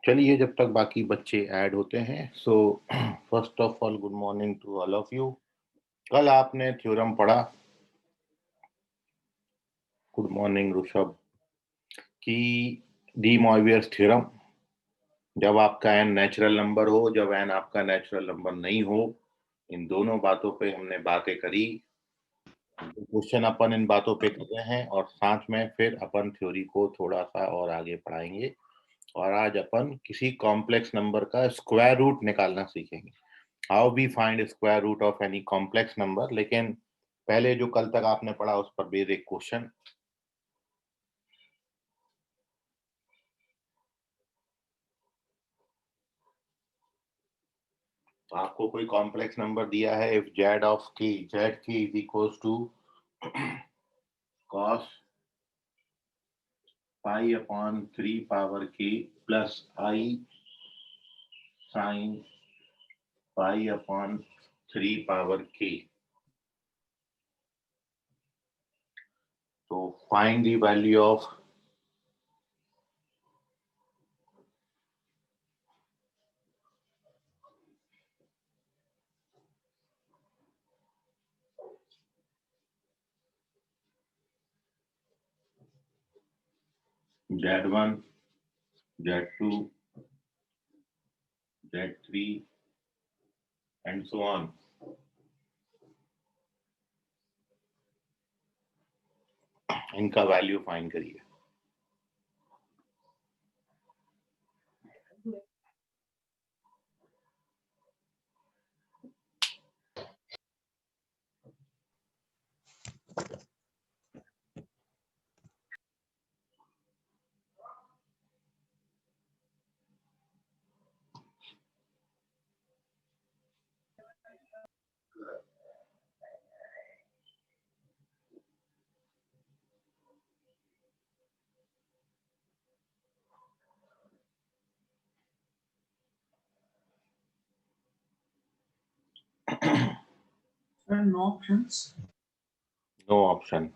चलिए जब तक बाकी बच्चे ऐड होते हैं so first of all good morning to all of you. कल आपने थ्योरम पढ़ा, गुड मॉर्निंग ऋषभ, कि डी मॉइवियर्स थ्योरम। जब आपका एन नेचुरल नंबर हो, जब एन आपका नेचुरल नंबर नहीं हो, इन दोनों बातों पे हमने बातें करी। क्वेश्चन अपन इन बातों पे कर रहे हैं और साथ में फिर अपन थ्योरी को थोड़ा सा और आगे पढ़ाएंगे। और आज अपन किसी कॉम्प्लेक्स नंबर का स्क्वायर रूट निकालना सीखेंगे, how we find square root of any complex number. लेकिन पहले जो कल तक आपने पढ़ा उस पर बेसिक क्वेश्चन। तो आपको कोई कॉम्प्लेक्स नंबर दिया है, इफ जेड ऑफ की जेड की is equals to cos pi upon 3 power की प्लस आई साइन पाई अपॉन 3 पावर की। तो find the value of z1, z2, z3 and so on. इनका वैल्यू फाइंड करिए। Sir, no options. No option.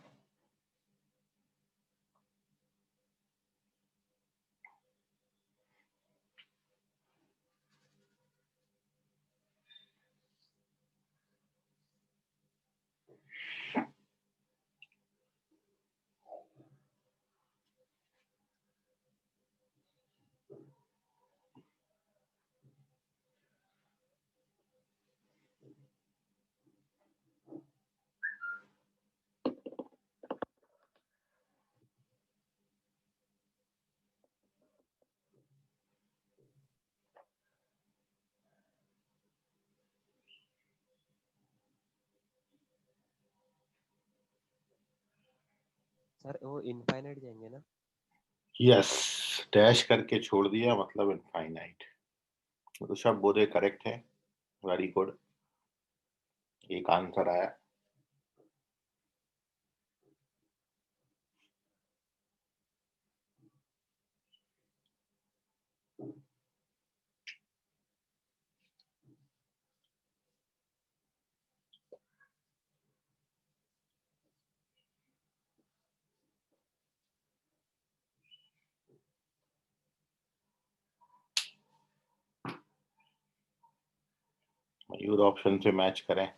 Sir वो infinite जाएंगे ना? Yes, dash करके छोड़ दिया मतलब इनफाइनाइट। ऋषभ बोधे करेक्ट है, वेरी गुड, एक आंसर आया। मयूर ऑप्शन से मैच करें।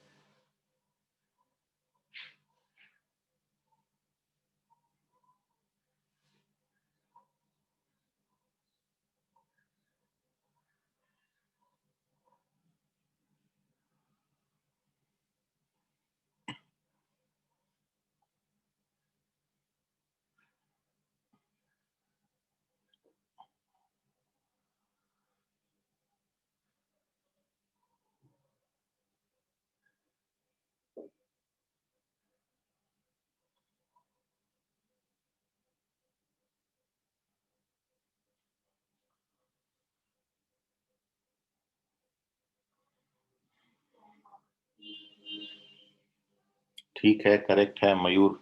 ठीक है, करेक्ट है मयूर।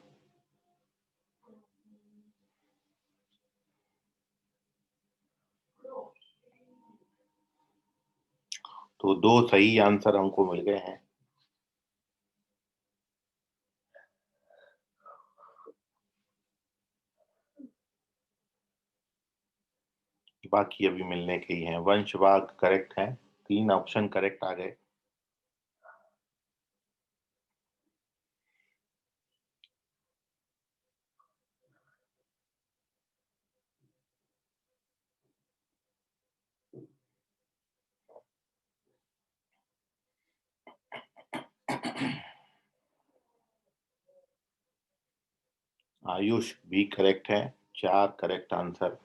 तो दो सही आंसर हमको मिल गए हैं। बाकी अभी मिलने के ही हैं। वंश वाघ करेक्ट है, 3 ऑप्शन करेक्ट आ गए। आयुष भी करेक्ट है, 4 करेक्ट आंसर।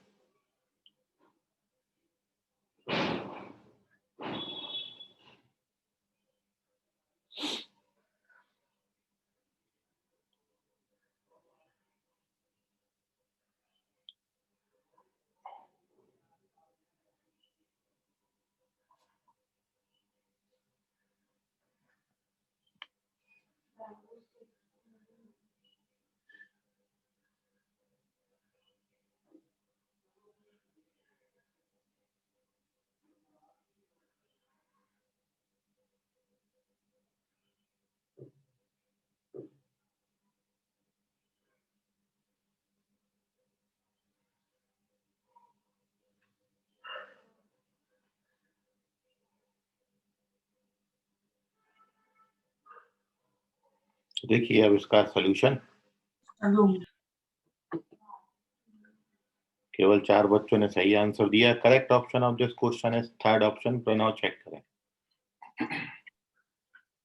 देखिए अब इसका सॉल्यूशन। Alone. केवल 4 बच्चों ने सही आंसर दिया। Correct option of this question is third option. Pranav check करें,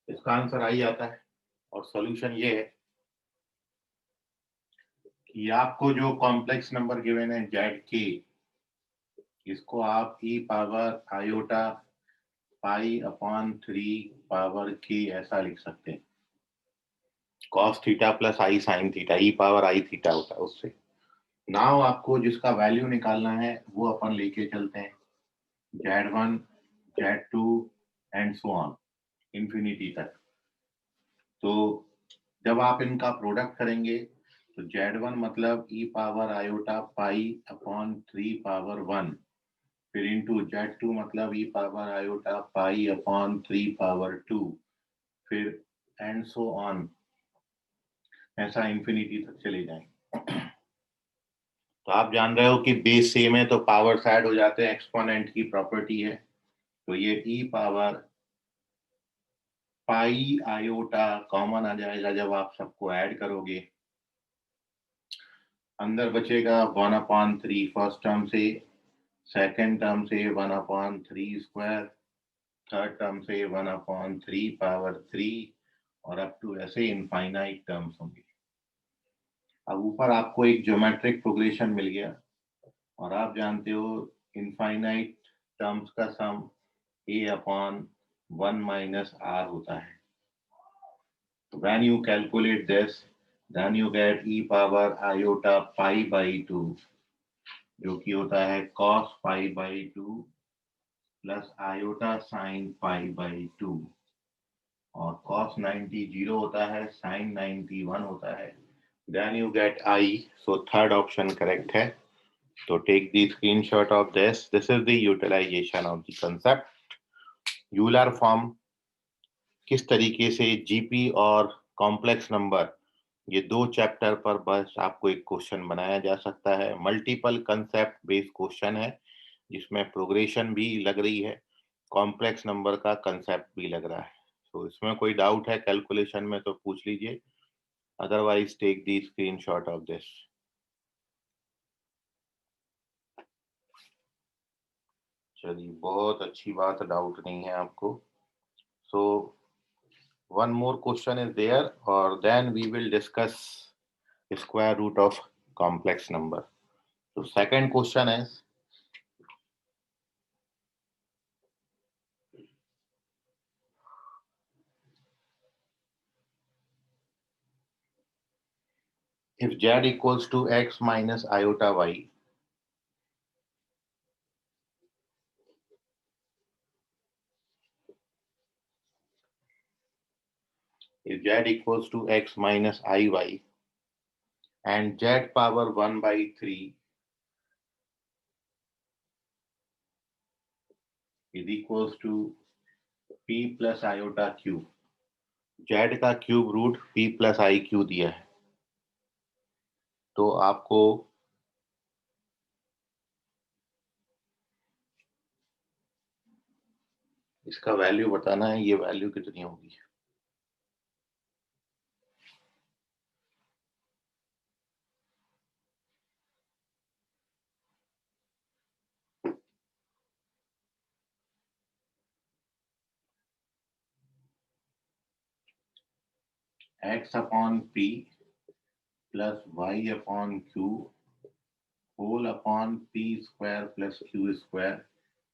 इसका आंसर आई आता है। और सॉल्यूशन ये है कि आपको जो कॉम्प्लेक्स नंबर गिवन है जेड के, इसको आप e power iota pi upon 3 power के ऐसा लिख सकते हैं। Cos theta plus I sine theta, e power i theta होता है उससे। नाउ आपको जिसका वैल्यू निकालना है वो अपन लेके चलते हैं Z1, Z2 and so on infinity तक। तो जब आप इनका प्रोडक्ट करेंगे तो Z1 मतलब e power iota pi upon 3 power 1, फिर इंटू Z2 मतलब e power iota pi upon 3 power 2, फिर एंड सो ऑन, ऐसा इंफिनिटी तक चले जाएंगे। तो आप जान रहे हो कि बेस सेम है तो पावर्स ऐड हो जाते हैं, एक्सपोनेंट की प्रॉपर्टी है। तो ये ई पावर पाई आयोटा कॉमन आ जाएगा जब आप सबको ऐड करोगे। अंदर बचेगा 1/3 फर्स्ट टर्म से, सेकेंड टर्म से 1/3 स्क्वायर, थर्ड टर्म से 1/3 पावर 3, और अप टू ऐसे इनफाइनाइट टर्म्स होंगे। अब ऊपर आपको एक ज्योमेट्रिक प्रोग्रेशन मिल गया, और आप जानते हो इनफाइनाइट टर्म्स का सम a/1 माइनस r होता है। When you calculate this, then you get e power iota pi by 2, जो कि होता है cos pi by 2 plus iota sin pi by 2, और cos 90 0 होता है, sin 90 1 होता है। Then you get I, so third option correct है। तो take the screenshot of this. This is the utilization of the concept. Euler form, किस तरीके से जीपी और कॉम्प्लेक्स नंबर, ये 2 चैप्टर पर बस आपको एक क्वेश्चन बनाया जा सकता है। मल्टीपल कंसेप्ट बेस्ड क्वेश्चन है जिसमें प्रोग्रेशन भी लग रही है, कॉम्प्लेक्स नंबर का कंसेप्ट भी लग रहा है। तो इसमें कोई डाउट है कैलकुलेशन में तो पूछ लीजिए, otherwise take the screenshot of this. चलिए बहुत अच्छी बात, डाउट नहीं है आपको। So one more question is there, or then we will discuss square root of complex number. So second question is, if z equals to x minus iota y, if z equals to x minus iy and z power 1/3 is equals to p plus iota q, z का cube root p plus i q दिया है, तो आपको इसका value बताना है, ये value कितनी होगी। x upon p plus y upon q whole upon p square plus q square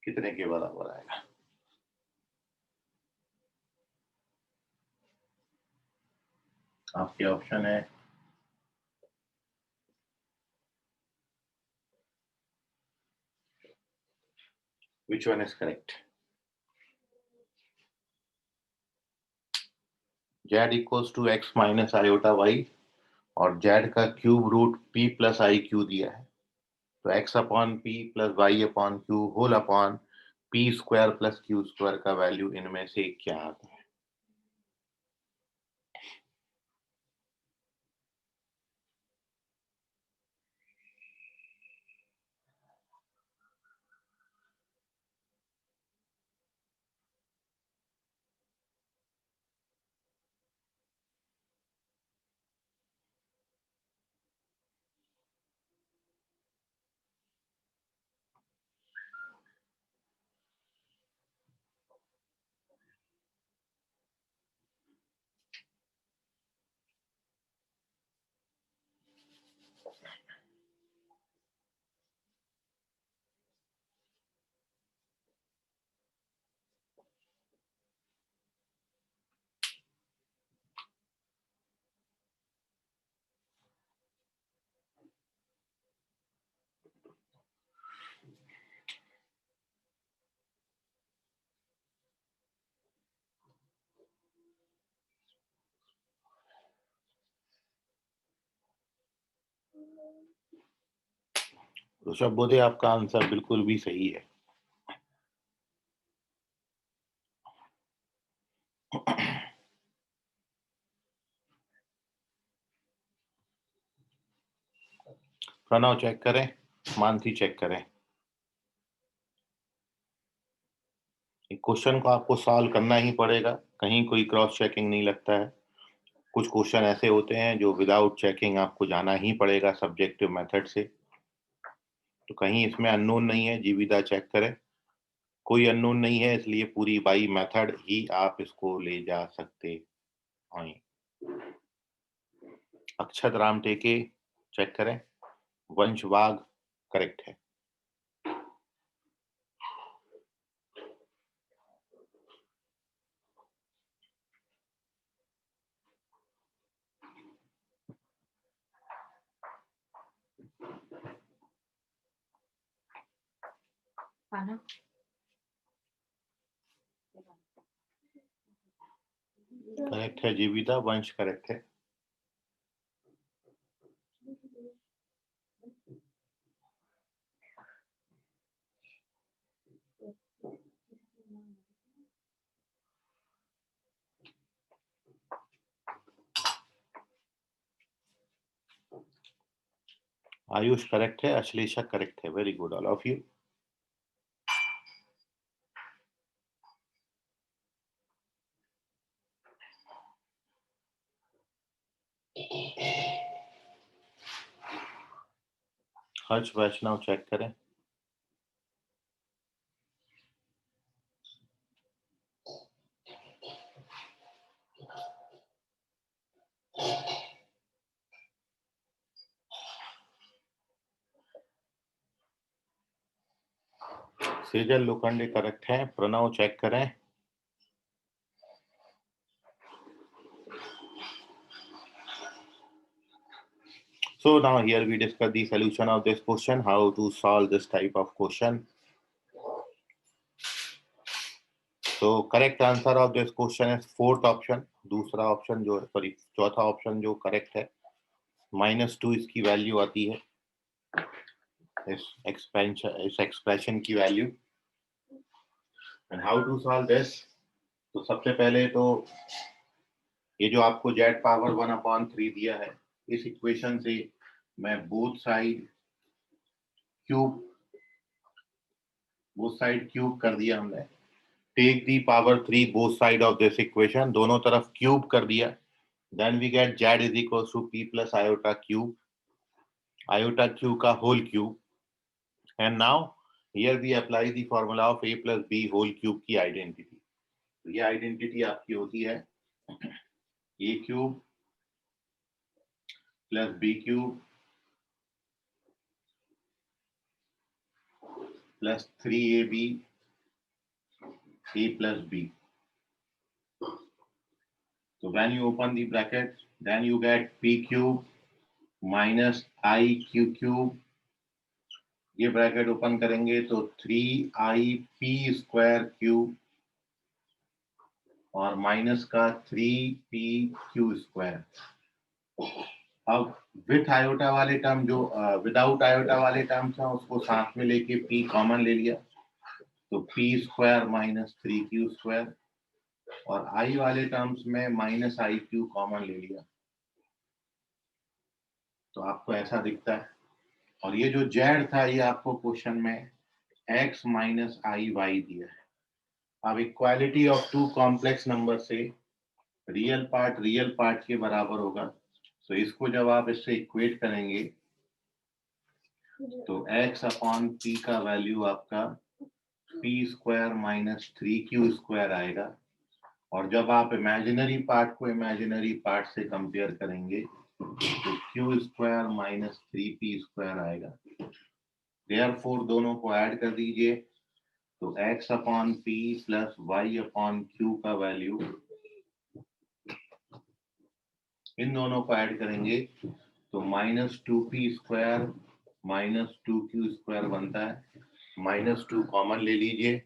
कितने के बराबर आएगा। आपके ऑप्शन है which one is correct. z equals to x minus iota y और z का cube root p plus I Q दिया है, तो x upon p plus y upon Q whole upon p square plus q square का value इनमें से क्या आता है। ऋषभ बोधे, आपका आंसर बिल्कुल भी सही है। प्रणव चेक करें, मानसी चेक करें। क्वेश्चन को आपको सॉल्व करना ही पड़ेगा, कहीं कोई क्रॉस चेकिंग नहीं लगता है। कुछ क्वेश्चन ऐसे होते हैं जो विदाउट चेकिंग आपको जाना ही पड़ेगा सब्जेक्टिव मेथड से, तो कहीं इसमें अननोन नहीं है। जीविता चेक करें, कोई अननोन नहीं है, इसलिए पूरी बाई मेथड ही आप इसको ले जा सकते हैं। अक्षत राम टेके चेक करें, वंश वाघ करेक्ट है। करेक्ट है जीविता, वंश करेक्ट है। आयुष करेक्ट है, अश्लेषा करेक्ट है। Very good all of you. Harsh Vaishnav check करें। सेजल लोखंडे करेक्ट है। प्रणव चेक करें। So now here we discuss the solution of this question, how to solve this type of question. So correct answer of this question is fourth option। दूसरा option जो है, sorry चौथा option जो correct है, -2 इसकी value आती है, इस एक्सप्रेशन की वैल्यू। And how to solve this, तो सबसे पहले तो ये जो आपको z पावर 1/3 दिया है, इस इक्वेशन से मैं बोथ साइड क्यूब कर दिया हमने, take the power 3 both side of this equation, दोनों तरफ क्यूब कर दिया, then we get z is equal to p plus iota cube का whole cube, and now here we apply the formula of a plus b whole cube की identity. तो ये identity आपकी होती है a cube plus b cube plus 3ab a plus b. So when you open the bracket, then you get p cube minus I q cube. ये bracket open करेंगे तो 3i p square cube और minus का 3p q square. अब with iota वाले term जो without iota वाले term था उसको साथ में लेके p कॉमन ले लिया, तो p square minus 3q square, और i वाले टर्म्स में माइनस आई क्यू कॉमन ले लिया, तो आपको ऐसा दिखता है। और ये जो z था ये आपको क्वेश्चन में x माइनस आई वाई दिया है। अब equality of two complex number से रियल पार्ट के बराबर होगा, तो इसको जब आप इससे इक्वेट करेंगे तो x अपॉन p का वैल्यू आपका p square minus 3q square आएगा, और जब आप इमेजिनरी पार्ट को इमेजिनरी पार्ट से कंपेयर करेंगे तो q square minus 3p square आएगा। देयरफॉर दोनों को ऐड कर दीजिए तो x upon p plus y upon q का वैल्यू, इन दोनों को ऐड करेंगे तो minus 2p square minus 2q square बनता है, -2 कॉमन ले लीजिए,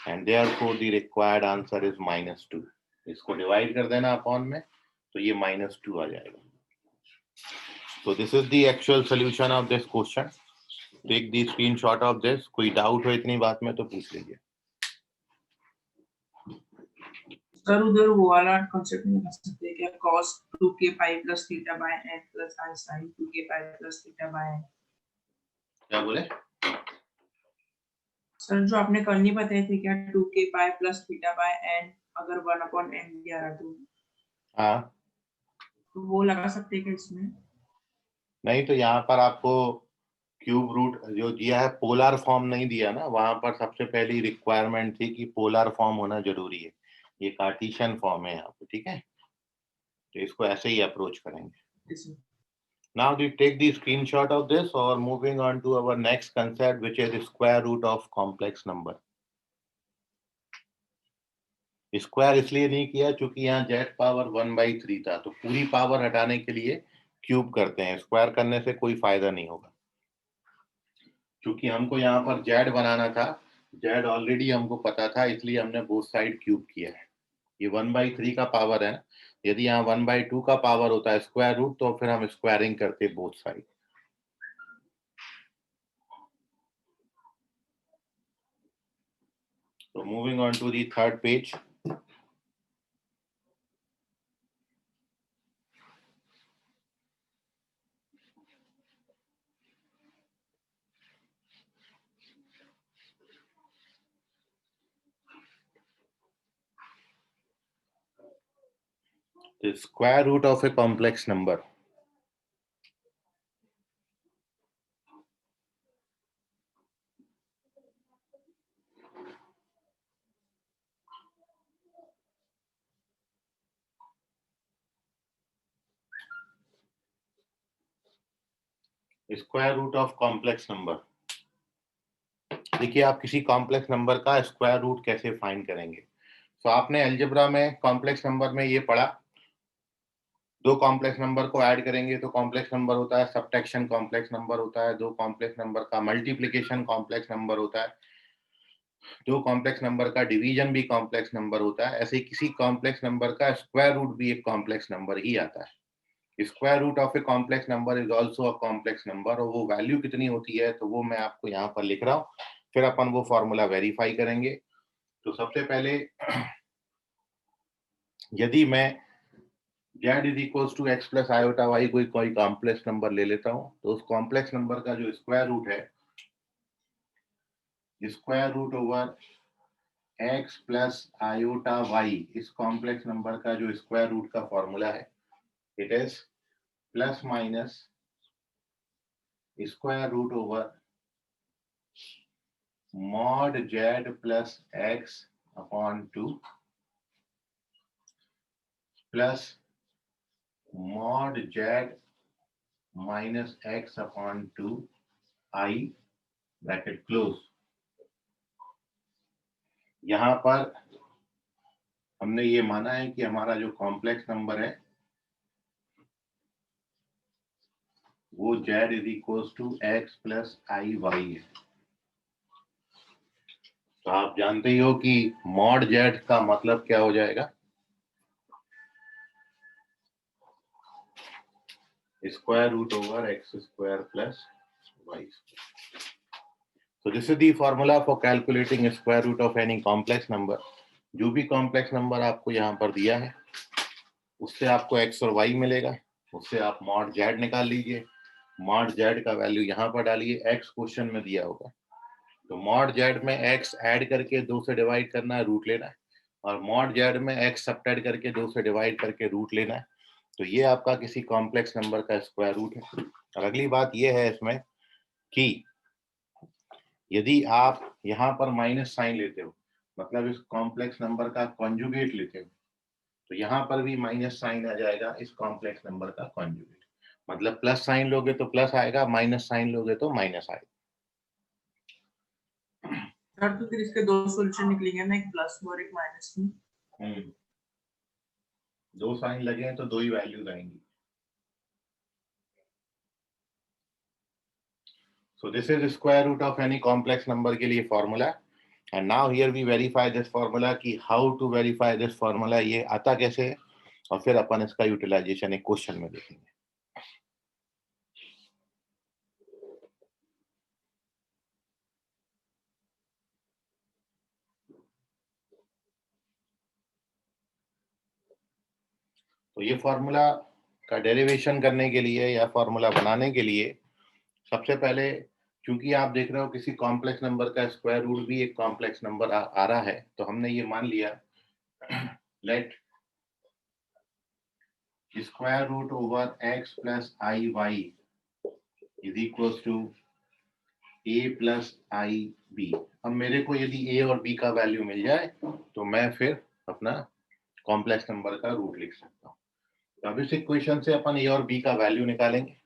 and therefore the required answer is -2। इसको डिवाइड कर देना अपॉन में तो ये -2 आ जाएगा। So this is the actual solution of this question. Take the screenshot of this. कोई डाउट हो इतनी बात में तो पूछ लीजिए। सर उधर वो वाला कॉन्सेप्ट नहीं कर सकते क्या, cos 2k pi plus theta by n plus I sin 2k pi plus theta by n? क्या बोले सर जो आपने करनी बताई थी क्या 2k pi plus theta by n अगर 1 upon n दिया रहा हाँ, तो वो लगा सकते हैं क्या इसमें? नहीं तो यहाँ पर आपको क्यूब रूट जो दिया है पोलर फॉर्म नहीं दिया ना, वहां पर सबसे पहली रिक्वायरमेंट थी कि पोलर फॉर्म होना जरूरी है, ये कार्टेशियन फॉर्म है यहाँ पे, ठीक है, तो इसको ऐसे ही अप्रोच करेंगे। इसमें Now we take the screenshot of this or moving on to our next concept, which is the square root of complex number. Square इसलिए नहीं किया क्योंकि यहाँ z पावर 1/3 था, तो पूरी पावर हटाने के लिए क्यूब करते हैं, स्क्वायर करने से कोई फायदा नहीं होगा। क्योंकि हमको यहाँ पर z बनाना था, z ऑलरेडी हमको पता था, इसलिए हमने बोथ साइड क्यूब किया है। ये 1/3 का पावर है ना, यदि यहाँ 1/2 का पावर होता है स्क्वायर रूट तो फिर हम स्क्वायरिंग करते both side. So moving on to the third page. The square root of a complex number. Square root of complex number. देखिए आप किसी कॉम्प्लेक्स नंबर का स्क्वायर रूट कैसे फाइंड करेंगे। तो आपने अलजेब्रा में कॉम्प्लेक्स नंबर में ये पढ़ा, दो कॉम्प्लेक्स नंबर को ऐड करेंगे तो कॉम्प्लेक्स नंबर होता है, सब्ट्रैक्शन कॉम्प्लेक्स नंबर होता है, दो कॉम्प्लेक्स नंबर का मल्टीप्लिकेशन कॉम्प्लेक्स नंबर होता है, दो कॉम्प्लेक्स नंबर का डिवीजन भी कॉम्प्लेक्स नंबर होता है। ऐसे किसी कॉम्प्लेक्स नंबर का स्क्वायर रूट भी एक कॉम्प्लेक्स नंबर ही आता है। Square root of a complex number is also a complex number, और वो वैल्यू कितनी होती है तो वो मैं आपको यहाँ पर लिख रहा हूँ, फिर अपन वो फॉर्मूला वेरीफाई करेंगे। तो सबसे पहले यदि मैं z is equals to x plus iota Y कोई कॉम्प्लेक्स नंबर ले लेता हूँ, तो उस कॉम्प्लेक्स नंबर का जो स्क्वायर रूट है, square root over x plus iota y, इस कॉम्प्लेक्स नंबर का जो स्क्वायर रूट का फॉर्मूला है, it is plus minus square root over mod z plus x upon 2 plus mod z minus x upon 2 i bracket close. यहां पर हमने ये माना है कि हमारा जो कॉम्प्लेक्स नंबर है वो z is equal to x plus I Y है। तो आप जानते ही हो कि मॉड z का मतलब क्या हो जाएगा, square root over X square plus Y. So this is the formula for calculating square root of any complex number। जो भी कॉम्प्लेक्स नंबर आपको यहाँ पर दिया है उससे आपको x और y मिलेगा, उससे आप मॉड z निकाल लीजिए। मॉड z का वैल्यू यहाँ पर डालिए, x क्वेश्चन में दिया होगा, तो मॉड z में x ऐड करके 2 से डिवाइड करना है, रूट लेना है, और मॉड z में x सब्ट्रैक्ट करके 2 से डिवाइड करके रूट लेना है। तो ये आपका किसी कॉम्प्लेक्स नंबर का स्क्वायर रूट है। और अगली बात ये है इसमें कि यदि आप यहाँ पर माइनस साइन लेते हो, मतलब इस कॉम्प्लेक्स नंबर का कॉन्जुगेट लेते हो, तो यहाँ पर भी माइनस साइन आ जाएगा इस कॉम्प्लेक्स नंबर का कॉन्जुगेट। मतलब प्लस साइन लोगे तो प्लस आएगा, माइनस साइन लोगे तो माइनस आएगा। सर तो फिर इसके दो सॉल्यूशन निकलेंगे ना, एक प्लस में और एक माइनस में। दो साइन लगे हैं तो दो ही वैल्यूज आएंगी। So this is the square root of any complex number के लिए formula, and now here we verify this formula कि how to verify this formula, ये आता कैसे है, और फिर अपन इसका यूटिलाइजेशन एक क्वेश्चन में देखेंगे। तो ये फॉर्मूला का डेरिवेशन करने के लिए या फॉर्मूला बनाने के लिए सबसे पहले, क्योंकि आप देख रहे हो किसी कॉम्प्लेक्स नंबर का स्क्वायर रूट भी एक कॉम्प्लेक्स नंबर आ रहा है, तो हमने ये मान लिया let square root over X plus I Y is equal to A plus I B. अब मेरे को यदि ए और बी का वैल्यू मिल जाए तो मैं फिर अपना कॉम्प्लेक्स नंबर का रूट लिख सकता हूँ। तो अब इस इक्वेशन से अपन ए और बी का वैल्यू निकालेंगे।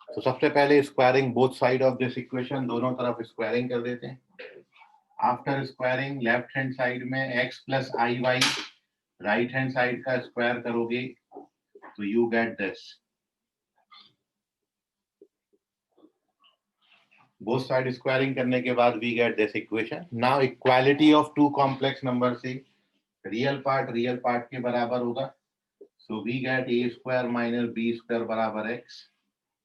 तो सबसे पहले squaring both side of this equation, दोनों तरफ स्क्वायरिंग कर देते हैं। After squaring left hand side में x plus I Y, right hand side का स्क्वायर करोगे तो you get this. Both side squaring करने के बाद we get this equation. Now equality of two complex number से रियल पार्ट के बराबर होगा, so we get A square minus B square बराबर x,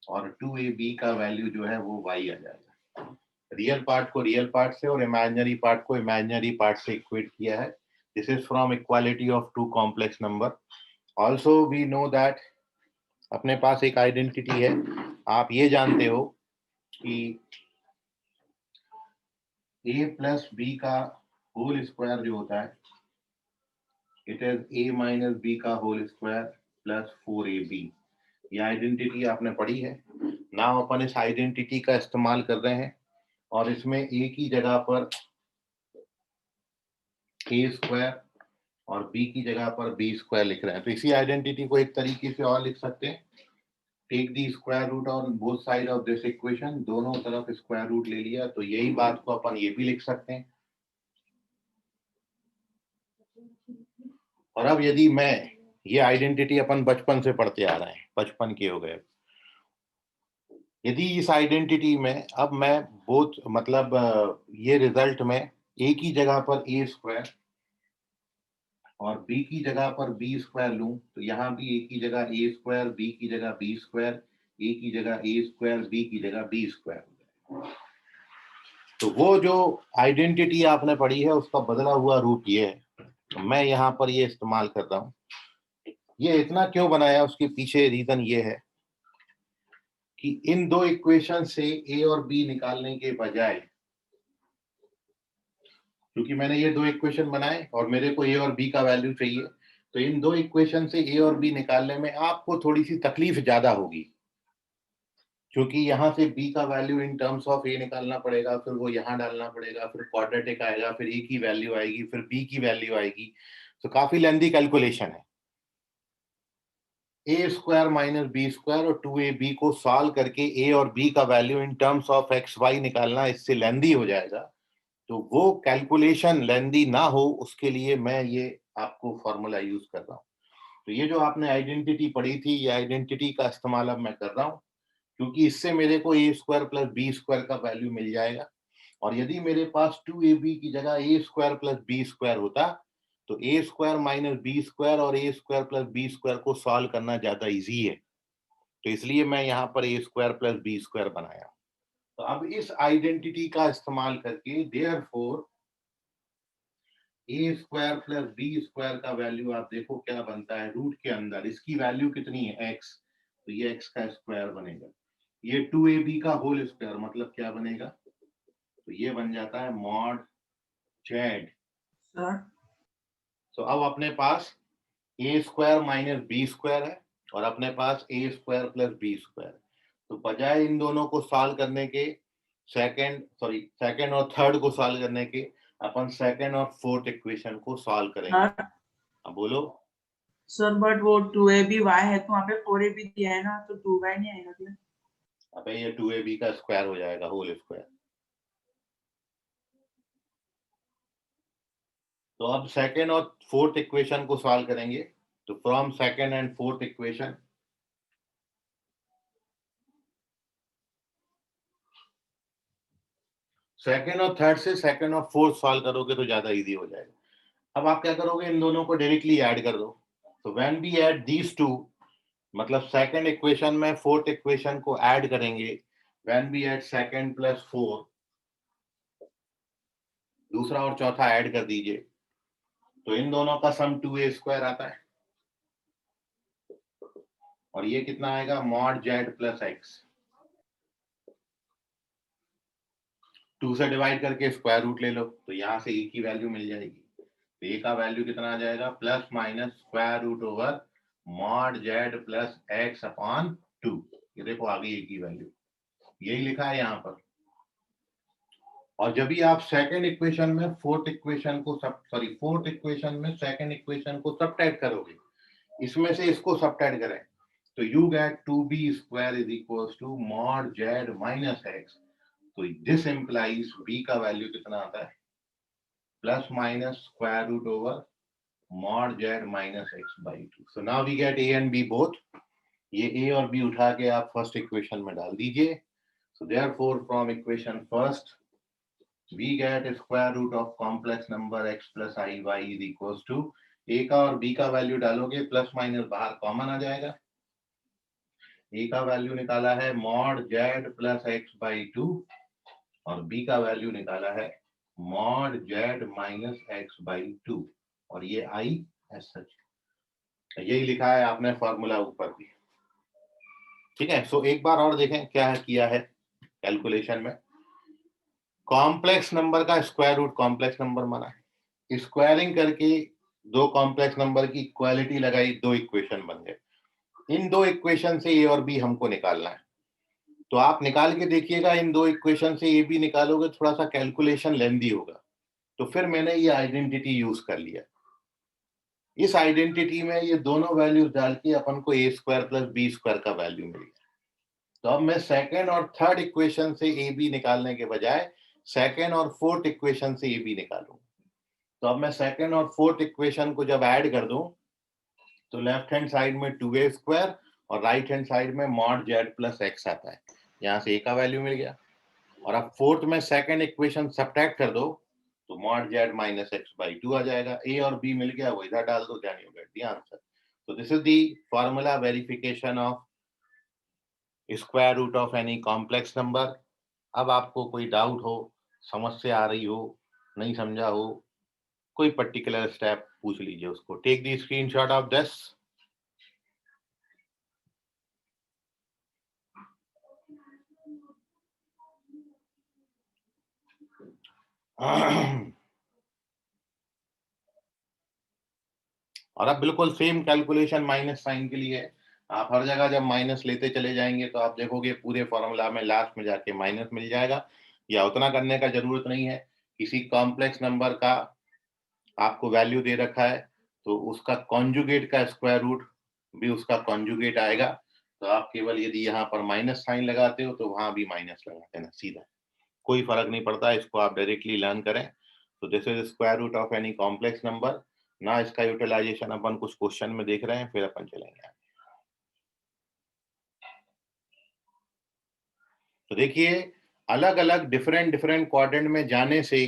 और 2ab का वैल्यू जो है वो y आ जाएगा। रियल पार्ट को रियल पार्ट से और इमेजिनरी पार्ट को इमेजिनरी पार्ट से इक्वेट किया है। This is from equality of two complex number. Also we know that अपने पास एक आइडेंटिटी है। आप ये जानते हो कि a प्लस बी का होल स्क्वायर जो होता है it is a minus B का होल स्क्वायर प्लस 4ab। ये आइडेंटिटी आपने पढ़ी है। नाउ अपन इस आइडेंटिटी का इस्तेमाल कर रहे हैं और इसमें a की जगह पर a स्क्वायर और b की जगह पर b स्क्वायर लिख रहे हैं। तो इसी आइडेंटिटी को एक तरीके से और लिख सकते हैं, take the square root on both side of this equation, दोनों तरफ स्क्वायर रूट ले लिया, तो यही बात को अपन ये भी लिख सकते हैं। और अब यदि मैं ये आइडेंटिटी अपन बचपन से पढ़ते आ रहे हैं, बचपन के हो गए, यदि इस आइडेंटिटी में अब मैं बोथ मतलब ये रिजल्ट में a की जगह पर a स्क्वायर और b की जगह पर b स्क्वायर लूं, तो यहाँ भी a की जगह a स्क्वायर, b की जगह b स्क्वायर, a की जगह a स्क्वायर, b की जगह b स्क्वायर। तो वो जो आइडेंटिटी आपने पढ़ी है उसका बदला हुआ रूप ये है, मैं यहाँ पर ये इस्तेमाल कर रहा हूँ। ये इतना क्यों बनाया, उसके पीछे रीजन ये है कि इन दो इक्वेशन से a और b निकालने के बजाय क्योंकि मैंने ये दो इक्वेशन बनाए और मेरे को ए और बी का वैल्यू चाहिए, तो इन दो इक्वेशन से ए और बी निकालने में आपको थोड़ी सी तकलीफ ज्यादा होगी, क्योंकि यहाँ से बी का वैल्यू इन टर्म्स ऑफ ए निकालना पड़ेगा, फिर वो यहाँ डालना पड़ेगा, फिर क्वाड्रेटिक आएगा, फिर ए की वैल्यू आएगी, फिर बी की वैल्यू आएगी, तो काफी लेंथी कैलकुलेशन है। A square minus B square और 2ab को सॉल्व करके ए और बी का value in terms of X Y निकालना इससे लेंथी हो जाएगा। तो वो कैलकुलेशन लेंथी ना हो उसके लिए मैं ये आपको फॉर्मूला यूज कर रहा हूँ। तो ये जो आपने आइडेंटिटी पढ़ी थी, ये आइडेंटिटी का इस्तेमाल अब मैं कर रहा हूँ, क्योंकि इससे मेरे को ए स्क्वायर प्लस बी स्क्वायर का वैल्यू मिल जाएगा। और यदि मेरे पास 2ab की जगह ए स्क्वायर प्लस बी स्क्वायर होता, तो ए स्क्वायर माइनस बी स्क्वायर और ए स्क्वायर प्लस बी स्क्वायर को सॉल्व करना ज्यादा इजी है, तो इसलिए मैं यहाँ पर ए स्क्वायर प्लस बी स्क्वायर बनाया। तो अब इस आइडेंटिटी का इस्तेमाल करके देयरफॉर ए स्क्वायर प्लस बी स्क्वायर का वैल्यू आप देखो क्या बनता है, रूट के अंदर इसकी वैल्यू कितनी है, एक्स, तो ये एक्स का स्क्वायर बनेगा। ये 2ab का होल स्क्वायर मतलब क्या बनेगा, तो ये बन जाता है मॉड जेड। सर तो अब अपने पास ए स्क्वायर माइनस बी स्क्वायर है और अपने पास ए स्क्वायर प्लस बी स्क्वायर। तो बजाय इन दोनों को सॉल्व करने के, सेकंड और थर्ड को सॉल्व करने के, अपन सेकंड और फोर्थ इक्वेशन को सॉल्व करेंगे। अब बोलो सर बट वो 2ab y है तो वहाँ पे 4ab दिया है ना, तो 2y नहीं आएगा क्या? अबे ये 2ab का स्क्वायर हो जाएगा, होल स्क्वायर। तो अब सेकंड और फोर्थ इक्वेशन को सॉल्व करेंगे। तो from second and fourth equation, second और थर्ड से सेकंड और फोर्थ सॉल्व करोगे तो ज्यादा इजी हो जाएगा। अब आप क्या करोगे, इन दोनों को डायरेक्टली ऐड कर दो। तो when we add these two, मतलब सेकंड इक्वेशन में फोर्थ इक्वेशन को ऐड करेंगे, when we add second plus four, दूसरा और चौथा ऐड कर दीजिए, तो इन दोनों का सम 2a स्क्वायर आता है और ये कितना आएगा, मॉड जेड प्लस एक्स। 2 से डिवाइड करके स्क्वायर रूट ले लो, तो यहाँ से ए की वैल्यू मिल जाएगी। तो ए का वैल्यू कितना आ जाएगा, plus minus square root over mod Z plus X upon 2। ये देखो आ गई ए की वैल्यू, यही लिखा है यहाँ पर। और जब भी आप सेकंड इक्वेशन में फोर्थ इक्वेशन को फोर्थ इक्वेशन में सेकंड इक्वेशन को सबट्रैक्ट करोगे, इसमें से इसको सबट्रैक्ट करें, तो you get 2b square is equals to mod Z minus X. तो दिस इंप्लाइज b का वैल्यू कितना आता है, plus minus square root over mod Z minus X by 2। So now we get a and b both. ये a और b उठा के आप फर्स्ट इक्वेशन में डाल दीजिए। So therefore from equation first we get square root of complex number x plus i y is equals to, a का और b का वैल्यू डालोगे, प्लस माइनस बाहर कॉमन आ जाएगा। a का वैल्यू निकाला है mod Z plus x by 2 और b का वैल्यू निकाला है mod Z minus X by 2, और ये आई एज सच। यही लिखा है आपने फॉर्मूला ऊपर भी, ठीक है। सो एक बार और देखें क्या किया है कैलकुलेशन में। कॉम्प्लेक्स नंबर का स्क्वायर रूट कॉम्प्लेक्स नंबर माना है, स्क्वायरिंग करके दो कॉम्प्लेक्स नंबर की इक्वालिटी लगाई, दो इक्वेशन बन गए। इन दो इक्वेशन से ए और बी हमको निकालना है। तो आप निकाल के देखिएगा, इन दो इक्वेशन से ए बी निकालोगे, थोड़ा सा कैलकुलेशन लेंदी होगा। तो फिर मैंने ये आइडेंटिटी यूज कर लिया। इस आइडेंटिटी में ये दोनों वैल्यूज डाल के अपन को ए स्क्वायर प्लस बी स्क्वायर का वैल्यू मिल गया। तो अब मैं सेकेंड और थर्ड इक्वेशन से ए बी निकालने के बजाय सेकेंड और फोर्थ इक्वेशन से ए बी निकालूंगा। तो अब मैं सेकेंड और फोर्थ इक्वेशन को जब ऐड कर दूं, तो लेफ्ट हैंड साइड में 2a स्क्वायर और राइट हैंड साइड में मॉड जेड प्लस एक्स आता है। यहाँ से a का वैल्यू मिल गया। और अब फोर्थ में सेकेंड इक्वेशन सब्ट्रैक्ट कर दो, तो mod Z minus X by 2 आ जाएगा। a और b मिल गया, वो इधर डाल दो, then you get the answer. तो this is the formula verification of square root of any complex number. अब आपको कोई डाउट हो, समस्या आ रही हो, नहीं समझा हो, कोई पर्टिकुलर स्टेप पूछ लीजिए उसको। Take the screenshot of this. और अब बिल्कुल सेम कैलकुलेशन माइनस साइन के लिए है। आप हर जगह जब माइनस लेते चले जाएंगे तो आप देखोगे पूरे फॉर्मूला में लास्ट में जाके माइनस मिल जाएगा। या उतना करने का जरूरत नहीं है, किसी कॉम्प्लेक्स नंबर का आपको वैल्यू दे रखा है तो उसका कॉन्जुगेट का स्क्वायर रूट भी उसका कॉन्जुगेट आएगा। तो आप केवल यदि यहाँ पर माइनस साइन लगाते हो तो वहां भी माइनस लगा देना सीधा, कोई फर्क नहीं पड़ता। इसको आप डायरेक्टली लर्न करें। तो this is square root of any complex number ना। इसका यूटिलाइजेशन अपन कुछ क्वेश्चन में देख रहे हैं, फिर अपन चलेंगे। तो देखिए अलग अलग डिफरेंट डिफरेंट क्वाड्रेंट में जाने से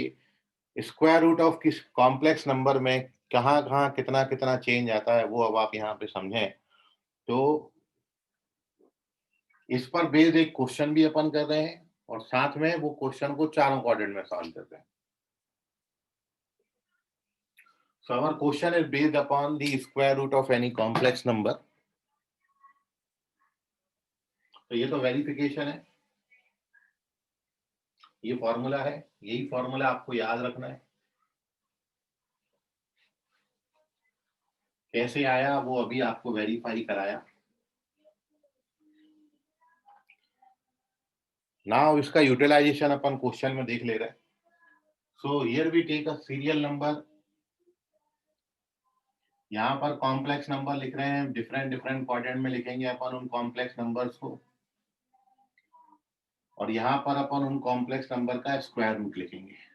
स्क्वायर रूट ऑफ किस कॉम्प्लेक्स नंबर में कहाँ कहाँ कितना कितना चेंज आता है वो अब आप यहाँ पे समझें। तो इस पर बेस्ड एक क्वेश्चन भी अपन कर रहे हैं और साथ में वो क्वेश्चन को चारों क्वाड्रेंट में सॉल्व करते हैं। So our question is based upon the square root of any complex number. तो ये तो वेरिफिकेशन है, ये फॉर्मूला है, यही फॉर्मूला आपको याद रखना है। कैसे आया वो अभी आपको वेरीफाई कराया। नाउ इसका यूटिलाइजेशन अपन क्वेश्चन में देख ले रहे हैं। So here we take a serial number, यहाँ पर कॉम्प्लेक्स नंबर लिख रहे हैं, डिफरेंट डिफरेंट क्वाड्रेंट में लिखेंगे अपन उन कॉम्प्लेक्स नंबर्स को, और यहाँ पर अपन उन कॉम्प्लेक्स नंबर का स्क्वायर रूट लिखेंगे।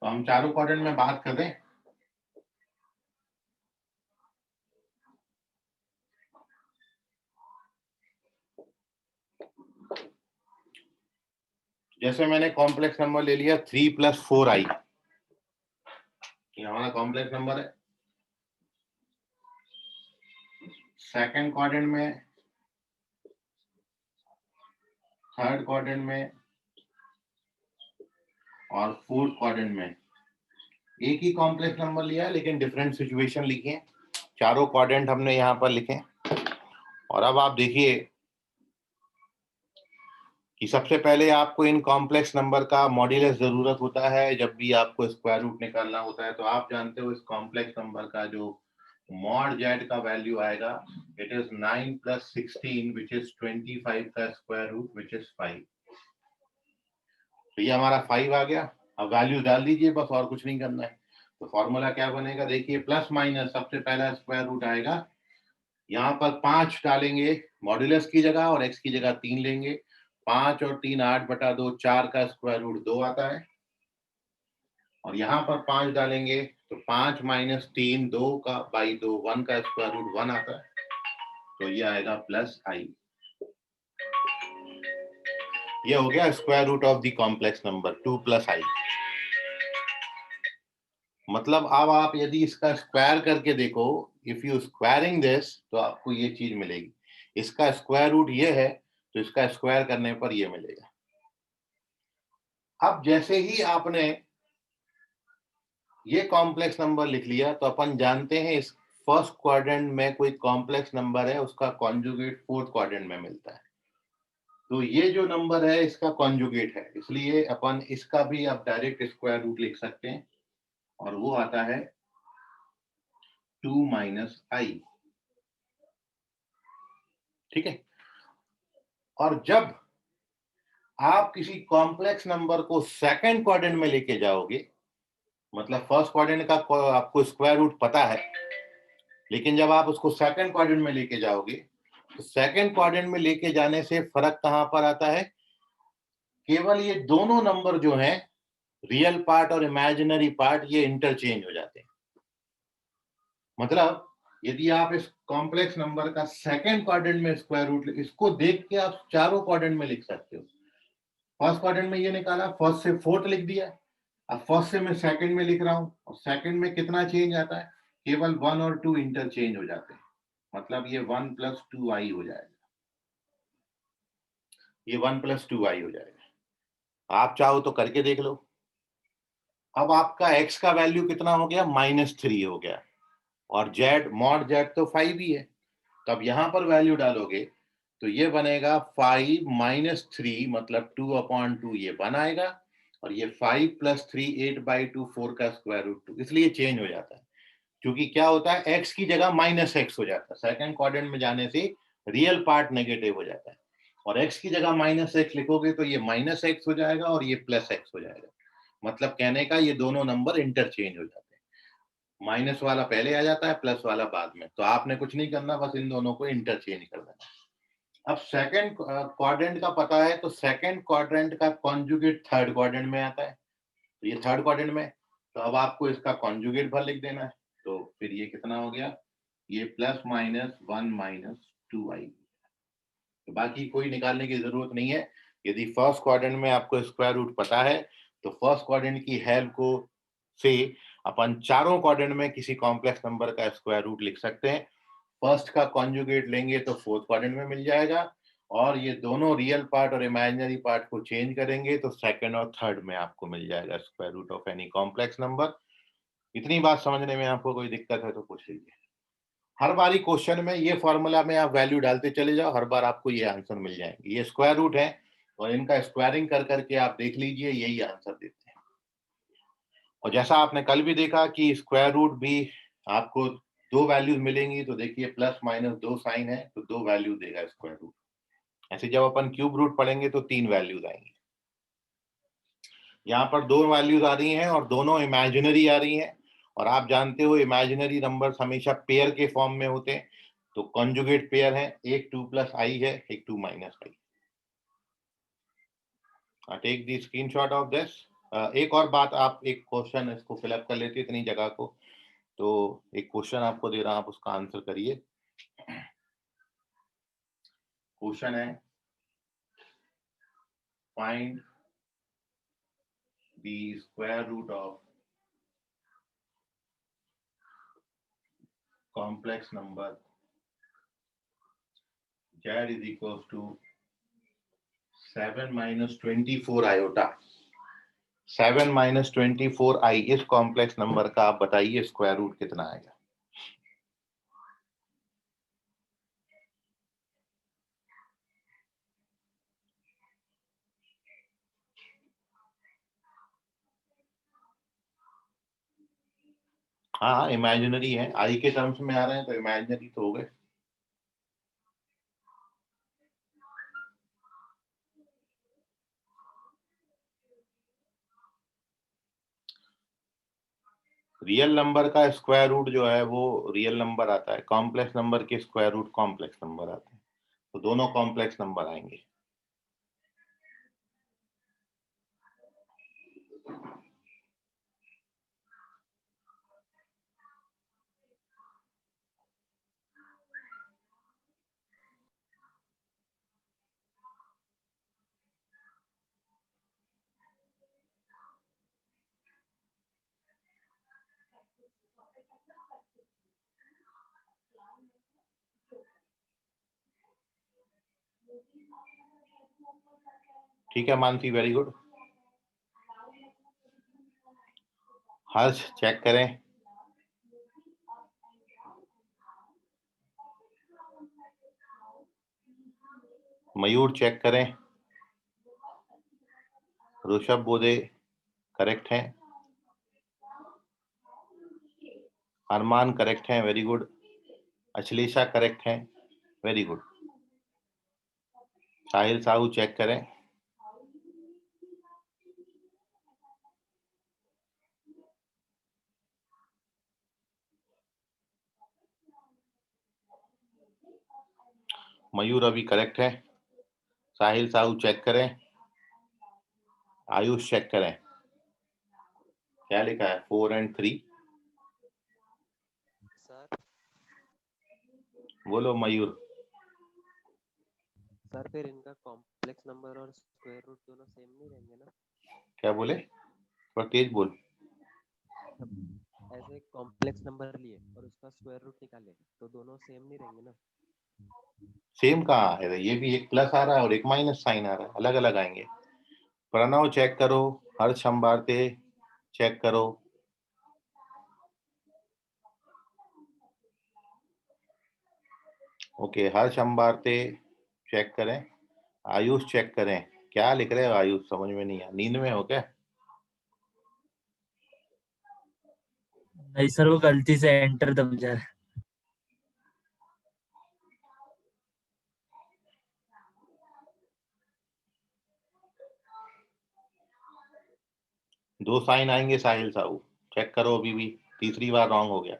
तो हम चारों क्वाड्रेंट में बात कर रहे हैं। जैसे मैंने कॉम्प्लेक्स नंबर ले लिया 3 + 4i, ये हमारा कॉम्प्लेक्स नंबर है। सेकंड क्वाड्रेंट में, थर्ड क्वाड्रेंट में और फोर्थ क्वाड्रेंट में एक ही कॉम्प्लेक्स नंबर लिया है लेकिन डिफरेंट सिचुएशन लिखे हैं। चारों क्वाड्रेंट हमने यहाँ पर लिखे। और अब आप देखिए कि सबसे पहले आपको इन कॉम्प्लेक्स नंबर का मॉड्यूलस जरूरत होता है जब भी आपको स्क्वायर रूट निकालना होता है। तो आप जानते हो इस कॉम्प्लेक्स नंबर का जो मॉड जेड का वैल्यू आएगा, इट इज 9 + 16 विच इज 25 का स्क्वायर रूट विच इज 5। तो ये हमारा 5 आ गया। अब वैल्यू डाल दीजिए बस, और कुछ नहीं करना है। तो फॉर्मूला क्या बनेगा, देखिए प्लस माइनस सबसे पहला स्क्वायर रूट आएगा, यहाँ पर 5 डालेंगे मॉड्यूलस की जगह और x की जगह 3 लेंगे। 5 और 3 8/2, 4 का स्क्वायर रूट 2 आता है। और यहाँ पर 5 डालेंगे तो 5 - 3 2 का बाई 2 1 का स्क्वायर रूट 1 आता है। तो ये आएगा +i। ये हो गया square root of the complex number 2 + i। मतलब अब आप यदि इसका स्क्वायर करके देखो, इफ यू स्क्वायरिंग दिस तो आपको ये चीज मिलेगी। इसका स्क्वायर रूट ये है तो इसका स्क्वायर करने पर ये मिलेगा। अब जैसे ही आपने ये कॉम्प्लेक्स नंबर लिख लिया तो अपन जानते हैं इस फर्स्ट क्वाड्रेंट में कोई कॉम्प्लेक्स नंबर है उसका कॉन्जुगेट फोर्थ क्वाड्रेंट में मिलता है। तो ये जो नंबर है इसका कॉन्जुगेट है, इसलिए अपन इसका भी अब डायरेक्ट स्क्वायर रूट लिख सकते हैं और वो आता है 2 - i। ठीक है। और जब आप किसी कॉम्प्लेक्स नंबर को सेकंड क्वाड्रेंट में लेके जाओगे, मतलब फर्स्ट क्वाड्रेंट का आपको स्क्वायर रूट पता है, लेकिन जब आप उसको सेकंड क्वाड्रेंट में लेके जाओगे तो सेकंड क्वाड्रेंट में लेके जाने से फर्क कहां पर आता है, केवल ये दोनों नंबर जो हैं रियल पार्ट और इमेजिनरी पार्ट ये इंटरचेंज हो जाते हैं। मतलब यदि आप इस कॉम्प्लेक्स नंबर का सेकंड क्वाड्रेंट में स्क्वायर रूट, इसको देख के आप चारों क्वाड्रेंट में लिख सकते हो। फर्स्ट क्वाड्रेंट में ये निकाला, फर्स्ट से फोर्थ लिख दिया, अब फर्स्ट से मैं सेकंड में लिख रहा हूं और सेकंड में कितना चेंज आता है, केवल 1 और 2 इंटरचेंज हो जाते हैं, मतलब ये 1 + 2i हो जाएगा, ये 1 + 2i हो जाएगा। आप चाहो तो करके देख लो। अब आपका x का वैल्यू कितना हो गया, -3 हो गया, और z मॉड z तो 5 ही है, तो अब यहां पर वैल्यू डालोगे तो ये बनेगा 5 - 3 मतलब 2/2 ये 1 आएगा, और ये 5 + 3 8/2 4 का स्क्वायर रूट 2, इसलिए चेंज हो जाता है, क्योंकि क्या होता है x की जगह -x हो जाता है, सेकंड क्वाड्रेंट में जाने से रियल पार्ट नेगेटिव हो जाता है, और x की जगह -x लिखोगे तो ये -x हो जाएगा और ये +x हो जाएगा, मतलब कहने का ये दोनों नंबर इंटरचेंज हो जाते हैं, माइनस वाला पहले आ जाता है, प्लस वाला बाद में, तो आपने कुछ नहीं करना, बस इन दोनों को इंटरचेंज कर देना। अब सेकंड क्वाड्रेंट का पता है, तो सेकंड क्वाड्रेंट का कॉन्जुगेट थर्ड क्वाड्रेंट में आता है, तो ये थर्ड क्वाड्रेंट में, तो अब आपको इसका कॉन्जुगेट भर लिख देना है, तो फिर ये कितना हो गया, ये +-1 - 2i, तो बाकी कोई निकालने की जरूरत नहीं है। यदि फर्स्ट क्वाड्रेंट में आपको स्क्वायर रूट पता है तो फर्स्ट क्वाड्रेंट की हेल्प को से अपन चारों क्वाड्रेंट में किसी कॉम्प्लेक्स नंबर का स्क्वायर रूट लिख सकते हैं। फर्स्ट का कॉन्जुगेट लेंगे तो फोर्थ क्वाड्रेंट में मिल जाएगा, और ये दोनों रियल पार्ट और इमेजिनरी पार्ट को चेंज करेंगे तो सेकंड और थर्ड में आपको मिल जाएगा square root of any complex number. इतनी बात समझने में आपको कोई दिक्कत है तो पूछ लीजिए। हर बारी क्वेश्चन में ये फॉर्मूला में आप वैल्यू डालते चले जाओ, हर बार आपको ये आंसर मिल जाएंगे, ये स्क्वायर रूट है और इनका स्क्वायरिंग कर करके आप देख लीजिए, यही आंसर देते हैं। और जैसा आपने कल भी देखा कि स्क्वायर रूट भी आपको दो वैल्यूज मिलेंगी, तो देखिए +- 2 साइन है तो 2 वैल्यू देगा स्क्वायर रूट। ऐसे जब अपन क्यूब रूट पढ़ेंगे तो 3 वैल्यूज आएंगी। यहाँ पर 2 वैल्यूज आ रही हैं और दोनों इमेजिनरी आ रही हैं, और आप जानते हो इमेजिनरी नंबर्स हमेशा पेयर के फॉर्म में होते हैं, तो कॉन्जुगेट पेयर है, एक 2 + i है, एक 2 - i। Take the screenshot of this. एक और बात, आप एक क्वेश्चन इसको फिलअप कर लेते इतनी जगह को, तो एक क्वेश्चन आपको दे रहा हूं, आप उसका आंसर करिए। क्वेश्चन है, find the square root of complex number z is equals to 7 - 24 iota। 7 - 24i इस कॉम्प्लेक्स नंबर का आप बताइए स्क्वायर रूट कितना आएगा। हाँ, इमेजिनरी है, आई के टर्म्स में आ रहे हैं तो इमेजिनरी तो हो गए। रियल नंबर का स्क्वायर रूट जो है वो रियल नंबर आता है, कॉम्प्लेक्स नंबर के स्क्वायर रूट कॉम्प्लेक्स नंबर आते हैं, तो दोनों कॉम्प्लेक्स नंबर आएंगे। ठीक है मानसी, वेरी गुड। हर्ष चेक करें। मयूर चेक करें। ऋषभ बोधे करेक्ट है। अरमान करेक्ट है, वेरी गुड। अश्लेषा करेक्ट है, वेरी गुड। साहिल साहू चेक करें। मयूर अभी करेक्ट है। साहिल साहू चेक करें। आयुष चेक करें। क्या लिखा है, 4 और 3? सर बोलो मयूर। सर फिर इनका कॉम्प्लेक्स नंबर और स्क्वायर रूट दोनों सेम नहीं रहेंगे ना? क्या बोले? थोड़ा तेज बोल। ऐसे कॉम्प्लेक्स नंबर लिए और उसका स्क्वायर रूट निकाले तो दोनों सेम नहीं रहेंगे ना। सेम कहाँ है, ये भी एक प्लस आ रहा है और एक माइनस साइन आ रहा है, अलग अलग आएंगे। प्रणव चेक करो, हर्ष अंबारते चेक करो। ओके, हर्ष अंबारते चेक करें, आयुष चेक करें। क्या लिख रहे हो आयुष, समझ में नहीं आया, नींद में हो क्या? नहीं सर, वो गलती से एंटर दब जा रहा है। दो साइन आएंगे साहिल साहू, चेक करो, अभी भी तीसरी बार रॉन्ग हो गया।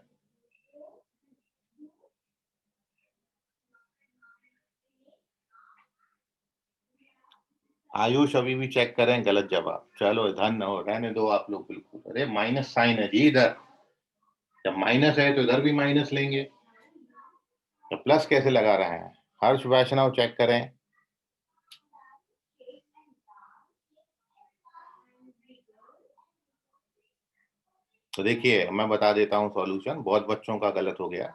आयुष अभी भी चेक करें, गलत जवाब। चलो धन हो, रहने दो आप लोग बिल्कुल। अरे माइनस साइन है जी इधर, जब माइनस है तो इधर भी माइनस लेंगे, तो प्लस कैसे लगा रहे हैं? हर्ष वैष्णव चेक करें। तो देखिए मैं बता देता हूं सॉल्यूशन, बहुत बच्चों का गलत हो गया,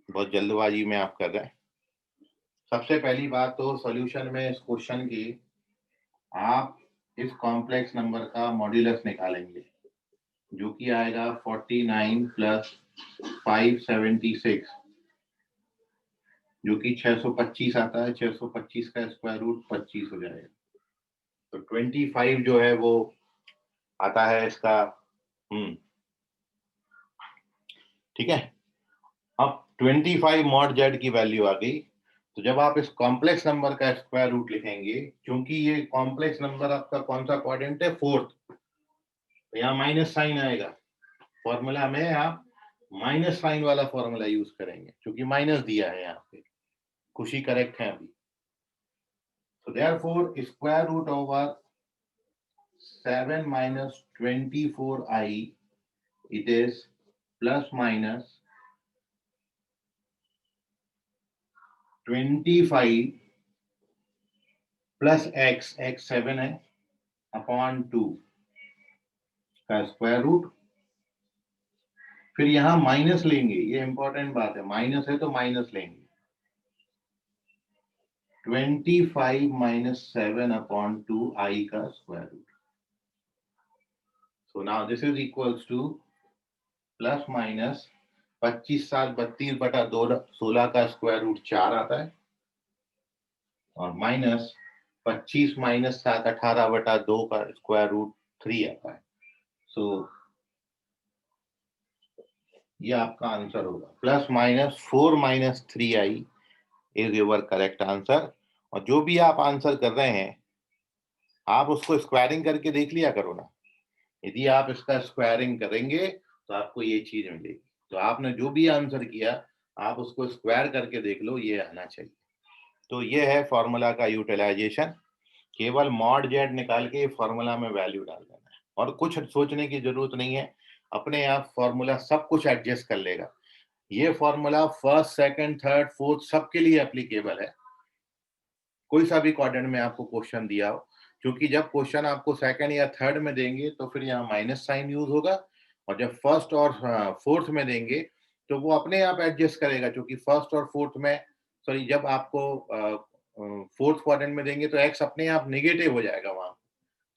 बहुत जल्दबाजी में आप कर रहे हैं। सबसे पहली बात तो सॉल्यूशन में इस क्वेश्चन की, आप इस कॉम्प्लेक्स नंबर का मॉड्यूलस निकालेंगे, जो कि आएगा 49 प्लस 576, जो कि 625 आता है। 625 का स्क्वायर रूट 25 हो जाएगा। तो 25 जो है वो आता है इसका। ठीक है, अब 25 मॉड जेड की वैल्यू आ गई। तो जब आप इस कॉम्प्लेक्स नंबर का स्क्वायर रूट लिखेंगे, क्योंकि ये कॉम्प्लेक्स नंबर आपका कौन सा क्वाड्रेंट है, फोर्थ, तो यहाँ माइनस साइन आएगा। फॉर्मूला में आप माइनस साइन वाला फॉर्मूला यूज करेंगे, क्योंकि माइनस दिया है यहाँ पे। खुशी करेक्ट है अभी। So therefore square root over 7 minus 24i, it is plus minus 25 plus x 7 है अपॉन 2 का स्क्वायर रूट। फिर यहां माइनस लेंगे, ये इंपॉर्टेंट बात है, माइनस है तो माइनस लेंगे। 25 minus 7 upon 2i का स्क्वायर रूट। So now this is equals to plus minus 25 7 32 बटा 2 16 का स्क्वायर रूट 4 आता है, और माइनस 25 माइनस 7 18 बटा 2 का स्क्वायर रूट 3 आता है। सो ये आपका आंसर होगा, plus minus 4 minus 3i is your correct answer. और जो भी आप आंसर कर रहे हैं, आप उसको स्क्वायरिंग करके देख लिया करो ना। यदि आप इसका स्क्वायरिंग करेंगे तो आपको ये चीज मिलेगी। तो आपने जो भी आंसर किया, आप उसको स्क्वायर करके देख लो, ये आना चाहिए। तो ये है फॉर्मूला का यूटिलाइजेशन। केवल मॉड जेड निकाल के फॉर्मूला में वैल्यू डाल देना है, और कुछ सोचने की जरूरत नहीं है। अपने आप फॉर्मूला सब कुछ एडजस्ट कर लेगा। ये formula first second third fourth सबके लिए एप्लीकेबल है, कोई सा भी क्वाड्रेंट में आपको क्वेश्चन दिया हो। क्योंकि जब क्वेश्चन आपको सेकंड या थर्ड में देंगे तो फिर यहाँ माइनस साइन यूज होगा, और जब फर्स्ट और फोर्थ में देंगे तो वो अपने आप एडजस्ट करेगा। क्योंकि फर्स्ट और फोर्थ में, सॉरी, जब आपको फोर्थ क्वाड्रेंट में देंगे तो एक्स अपने आप नेगेटिव हो जाएगा वहां।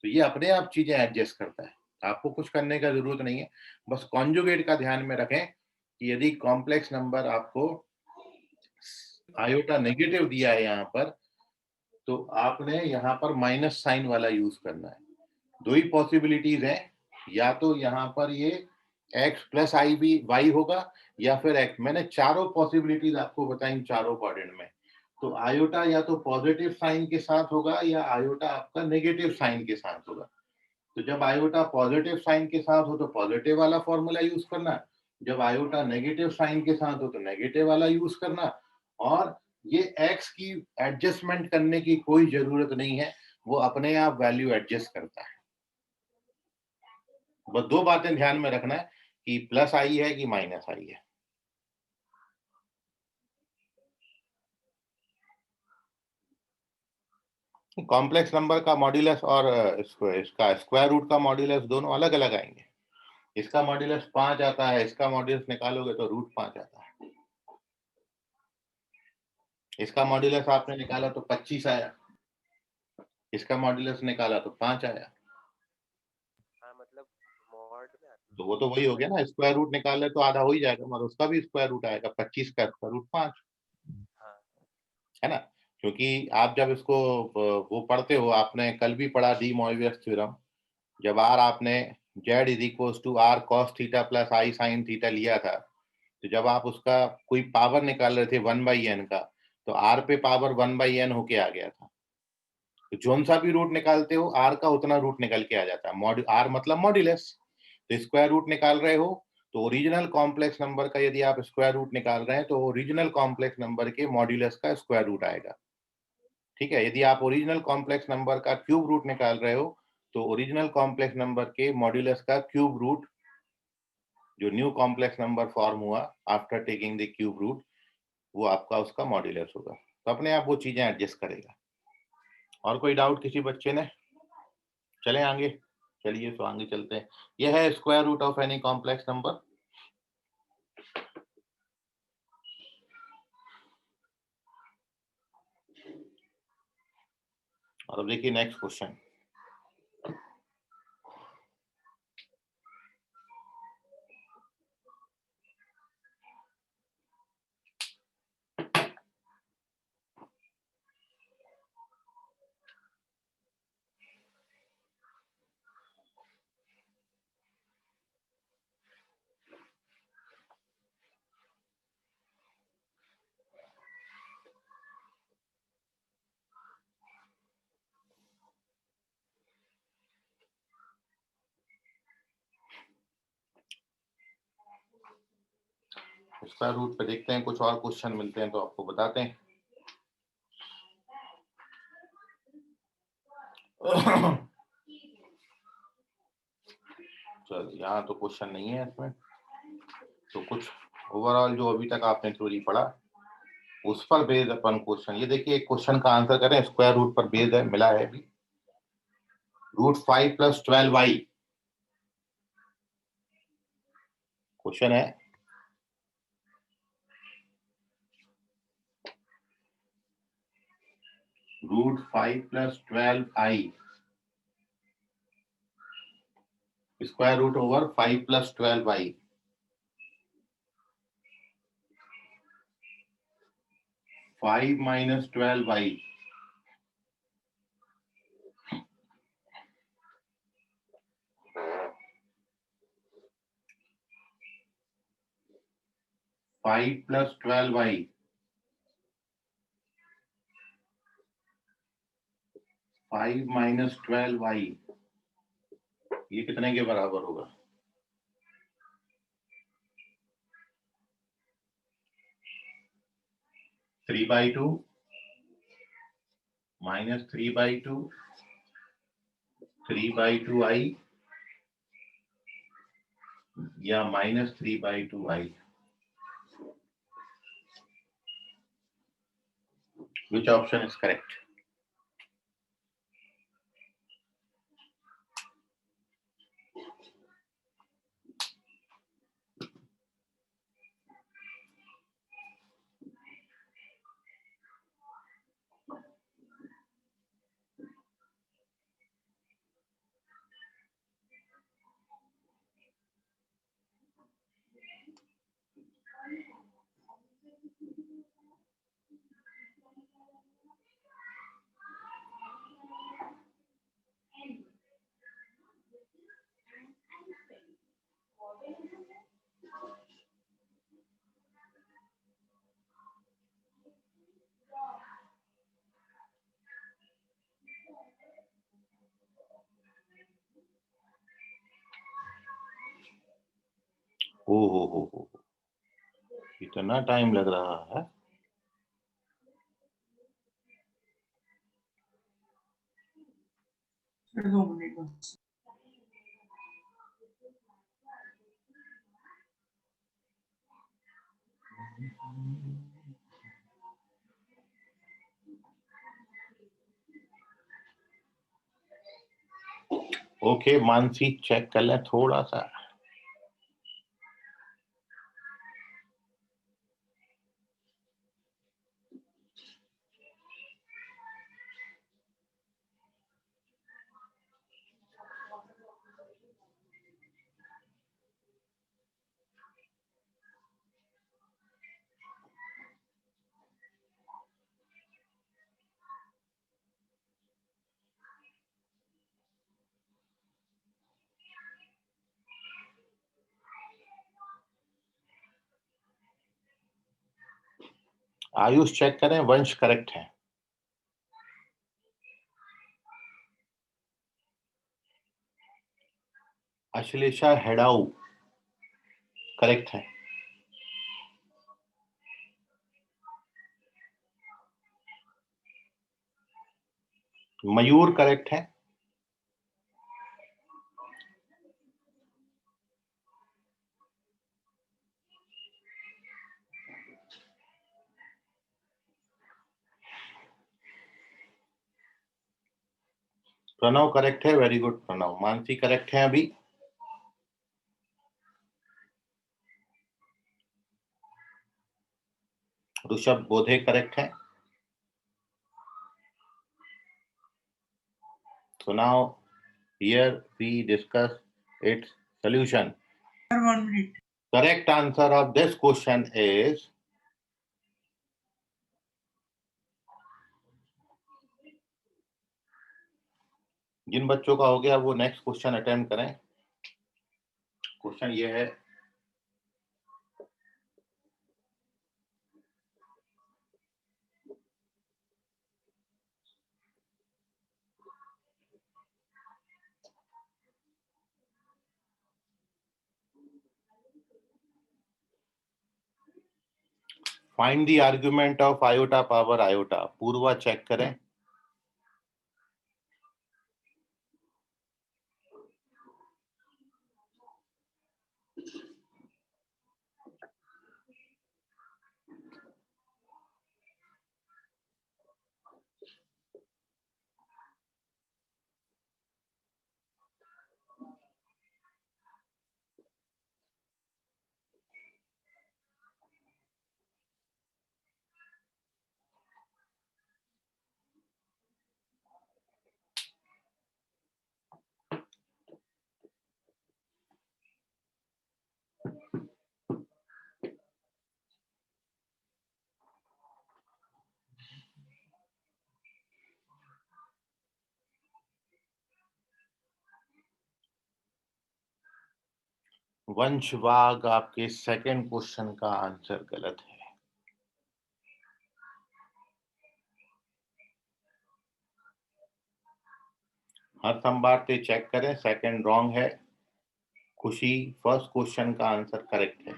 तो ये अपने आप चीजें एडजस्ट करता है, आपको कुछ करने का जरूरत नहीं है। बस कॉन्जुगेट का ध्यान में रखें कि यदि कॉम्प्लेक्स नंबर आपको आयोटा नेगेटिव दिया है यहाँ पर, तो आपने यहाँ पर माइनस साइन वाला यूज करना है। दो ही पॉसिबिलिटीज हैं, या तो यहाँ पर ये x प्लस आई भी y होगा, या फिर x। मैंने चारों पॉसिबिलिटीज आपको बताई चारों क्वाड्रेंट में। तो आयोटा या तो पॉजिटिव साइन के साथ होगा, या आयोटा आपका नेगेटिव साइन के साथ होगा। तो जब आयोटा पॉजिटिव साइन के साथ हो तो पॉजिटिव वाला फॉर्मूला यूज करना, जब आयोटा नेगेटिव साइन के साथ हो तो नेगेटिव वाला यूज करना। और ये x की एडजस्टमेंट करने की कोई जरूरत नहीं है, वो अपने आप वैल्यू एडजस्ट करता है। बस दो बातें ध्यान में रखना है कि प्लस आई है कि माइनस आई है। कॉम्प्लेक्स नंबर का मॉड्यूलस और इसका स्क्वायर रूट का मॉड्यूलस दोनों अलग अलग आएंगे। इसका मॉड्यूलस 5 आता है, इसका मॉड्यूलस निकालोगे तो √5 आता है। इसका मॉड्यूलस आपने निकाला तो 25 आया, इसका मॉड्यूलस निकाला तो 5 आया। हाँ मतलब मॉड में आता तो वो तो वही हो गया ना, स्क्वायर रूट निकाले तो आधा हो ही जाएगा, मगर उसका भी स्क्वायर रूट आएगा। 25 का स्क्वायर रूट 5, हाँ है ना। क्योंकि आप जब इसको वो पढ़ते हो, आपने कल भी पढ़ा डी मोइवियस थ्योरम, जब आर आपने z is equal to R cos theta plus I sine theta लिया था, तो जब आप उसका कोई पावर निकाल रहे थे 1/n का, तो r पे पावर 1/n होके आ गया था। तो जोन सा भी रूट निकालते हो r का उतना रूट निकल के आ जाता है। r मतलब मॉड्यूलस, तो स्क्वायर रूट निकाल रहे हो तो ओरिजिनल कॉम्प्लेक्स नंबर का यदि आप स्क्वायर रूट निकाल रहे हैं तो ओरिजिनल कॉम्प्लेक्स नंबर के मॉड्यूलस का स्क्वायर रूट आएगा। ठीक है, यदि आप ओरिजिनल कॉम्प्लेक्स नंबर का क्यूब रूट निकाल रहे हो तो ओरिजिनल कॉम्प्लेक्स नंबर के मॉड्यूलस का क्यूब रूट, जो न्यू कॉम्प्लेक्स नंबर फॉर्म हुआ after taking the cube root, वो आपका उसका मॉड्यूलस होगा। तो अपने आप वो चीजें एडजस्ट करेगा। और कोई डाउट किसी बच्चे ने? चलें आगे, चलिए तो आगे चलते हैं। यह है square root of any complex number. और अब देखिए नेक्स्ट क्वेश्चन। स्क्वायर रूट पे देखते हैं, कुछ और क्वेश्चन मिलते हैं तो आपको बताते हैं। चल, यहाँ तो क्वेश्चन नहीं है इसमें, तो कुछ ओवरऑल जो अभी तक आपने थ्योरी पढ़ा उस पर बेस्ड अपन क्वेश्चन, ये देखिए एक क्वेश्चन का आंसर करें, स्क्वायर रूट पर बेस्ड है, मिला है अभी √5 + 12y। क्वेश्चन है √5 + 12i square root over 5 + 12y। 5 - 12y 5 + 12y 5 - 12y, ये कितने के बराबर होगा? 3/2 - 3/2 3/2i या -3/2i? Which option is correct? हो, इतना टाइम लग रहा है। सर 2 मिनट बस। ओके मानसी चेक कर लें थोड़ा सा। आयुष चेक करें, वंश करेक्ट है। अश्लेषा हेडाऊ करेक्ट है। मयूर करेक्ट है। प्रणव करेक्ट है, very good Pranav. Mansi correct है अभी। ऋषभ बोधे करेक्ट है। So now here we discuss its solution. 1 minute. Correct answer of this question is जिन बच्चों का हो गया वो नेक्स्ट क्वेश्चन अटेम्प्ट करें। क्वेश्चन ये है, find the argument of iota power iota. Purva check करें। वंशवाग आपके सेकंड क्वेश्चन का आंसर गलत है। हर संभारते चेक करें, सेकंड रॉन्ग है। खुशी फर्स्ट क्वेश्चन का आंसर करेक्ट है।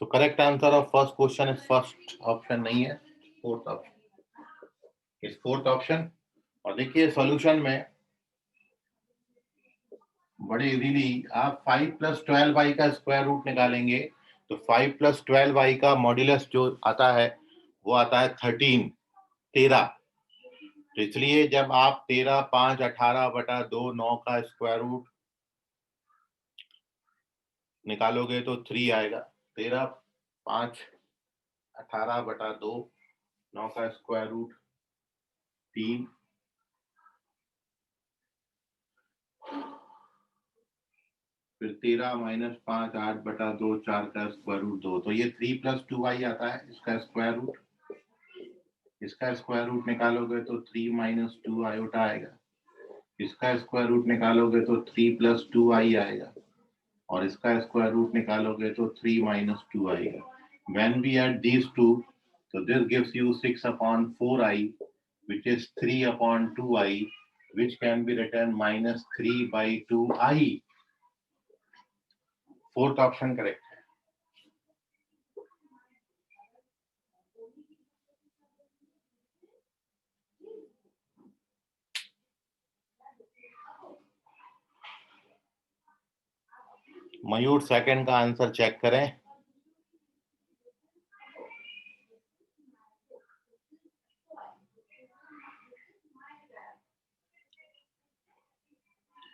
So correct answer of first question is first option नहीं है, fourth option is fourth option। और देखिए सॉल्यूशन में बड़े इजीली आप 5 + 12y का स्क्वायर रूट निकालेंगे तो 5 + 12y का मॉड्यूलस जो आता है वो आता है 13। तो इसलिए जब आप 13, 5, 18/2, 9 का स्क्वायर रूट निकालोगे तो 3 आएगा। 13, 5, 18/2, 9 का स्क्वायर रूट 3। फिर 13 - 5, 8/2, 4 का स्क्वायर रूट 2। तो ये 3 + 2y आता है, इसका स्क्वायर रूट। इसका स्क्वायर रूट निकालोगे तो 3 - 2 आयोटा आएगा। इसका स्क्वायर रूट निकालोगे तो 3 + 2i आएगा। और इसका स्क्वायर रूट निकालोगे तो 3 - 2 आएगा। When we add these two, so this gives you 6/4i, which is 3/2i, which can be written -3/2i। Fourth option correct है। मयूर सेकंड का आंसर चेक करें।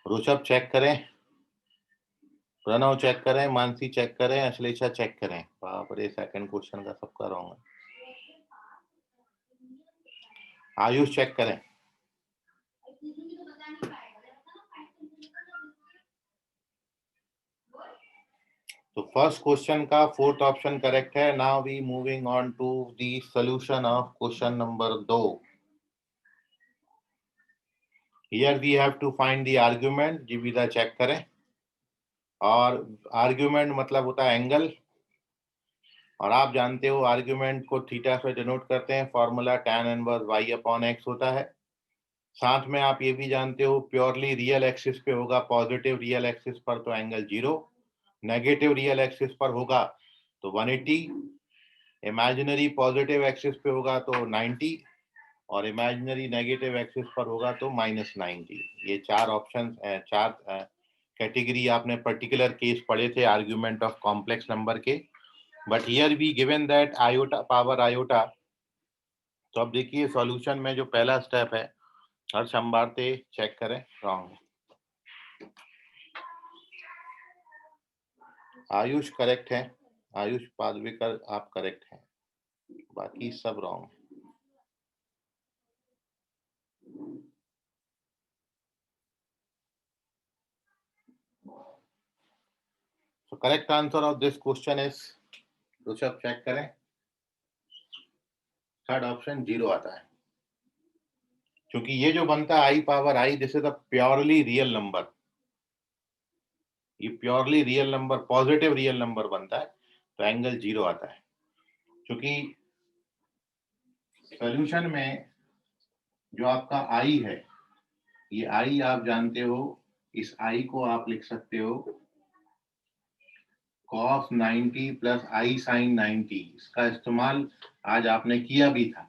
ऋषभ चेक करें, प्रणव चेक करें, मानसी चेक करें, अश्लेषा चेक करें। बाप रे, सेकंड क्वेश्चन का सबका रॉन्ग है। आयुष चेक करें। तो फर्स्ट क्वेश्चन का फोर्थ ऑप्शन करेक्ट है। Now we moving on to the solution of question number 2। Here we have to find the argument. जी विदा चेक करें। और आर्गुमेंट मतलब होता है एंगल, और आप जानते हो आर्गुमेंट को थीटा से डिनोट करते हैं। Formula tan inverse y upon x होता है। साथ में आप ये भी जानते हो प्योरली रियल एक्सिस पे होगा, पॉजिटिव रियल एक्सिस पर तो एंगल 0, नेगेटिव रियल एक्सिस पर होगा तो 180, इमेजिनरी पॉजिटिव एक्सिस पे होगा तो 90, और इमेजिनरी नेगेटिव एक्सिस पर होगा तो -90। ये चार ऑप्शन, चार कैटेगरी आपने पर्टिकुलर केस पढ़े थे आर्ग्यूमेंट ऑफ कॉम्प्लेक्स नंबर के। But here we given that iota power iota. तो अब देखिए सॉल्यूशन में जो पहला स्टेप है, हर्ष अंबारते चेक करें, रॉन्ग। आयुष करेक्ट है, आयुष पादवेकर आप करेक्ट हैं, बाकी सब wrong. So correct answer of this question is, Rishabh check करें, थर्ड ऑप्शन 0 आता है। क्योंकि ये जो बनता है i power i, this is a purely real number. ये purely real number, positive real number बनता है, तो एंगल 0 आता है। क्योंकि सॉल्यूशन में जो आपका आई है, ये आई आप जानते हो, इस आई को आप लिख सकते हो cos 90 प्लस आई साइन 90। इसका इस्तेमाल आज आपने किया भी था,